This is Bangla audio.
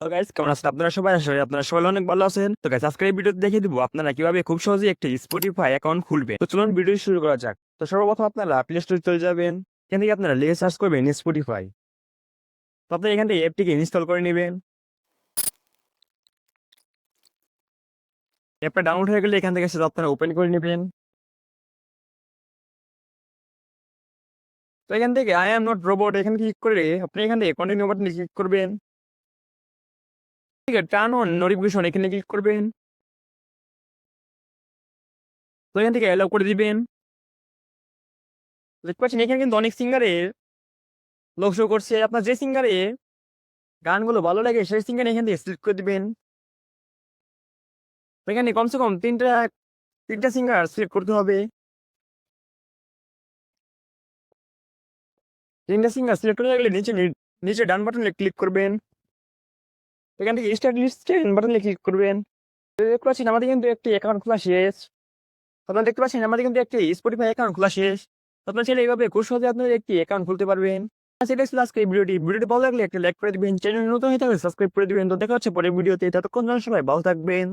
তো গাইস কেমন আছেন আপনারা সবাই? আশা করি আপনারা সবাই অনেক ভালো আছেন। তো গাইস আজকের এই ভিডিওতে দেখিয়ে দিব আপনারা কিভাবে খুব সহজেই একটি স্পটিফাই অ্যাকাউন্ট খুলবেন। তো চলুন ভিডিও শুরু করা যাক। তো সর্বপ্রথম আপনারা প্লে স্টোরে চলে যাবেন। এখান থেকে আপনারা লিখে সার্চ করবেন স্পটিফাই। তো আপনারা এখান থেকে অ্যাপটিকে ইনস্টল করে নেবেন। অ্যাপটা ডাউনলোড হয়ে গেলে এখান থেকে সেটা আপনারা ওপেন করে নেবেন। তো এখান থেকে আই এম নট রোবট এখানে ক্লিক করে আপনি এখান থেকে কন্টিনিউ বাটনে ক্লিক করবেন। ঠিক আছে, টার্ন অন নোটিফিকেশন এখানে ক্লিক করবেন। তো এখান থেকে অ্যালাউ করে দিবেন। দেখতে পাচ্ছেন এখানে কিন্তু অনেক সিঙ্গারের লোক শো করছে। আপনার যে সিঙ্গারে গানগুলো ভালো লাগে সেই সিঙ্গার এখান থেকে সিলেক্ট করে দিবেন। তো এখানে কমসে কম তিনটা সিঙ্গার সিলেক্ট করতে হবে। তিনটা সিঙ্গার সিলেক্ট করে রাখলে নিচে ডান বাটনে ক্লিক করবেন। এখান থেকে স্টার্ট লিস্টে বাটনে ক্লিক করবেন। তো দেখতে পাচ্ছেন আমাদের কিন্তু একটি অ্যাকাউন্ট খোলা শেষ। আপনারা দেখতে পাচ্ছেন আমাদের কিন্তু একটি স্পটিফাই অ্যাকাউন্ট খোলা শেষ। আপনারা চাইলে এইভাবে খুব সহজে আপনারা একটি অ্যাকাউন্ট খুলতে পারবেন। সেটা ছিল আজকে এই ভিডিওটি ভালো লাগলে একটা লাইক করে দিবেন, চ্যানেল নতুন হয়ে থাকলে সাবস্ক্রাইব করে দিবেন। তো দেখা হচ্ছে পরের ভিডিওতে, ততক্ষণ সবাই ভালো থাকবেন।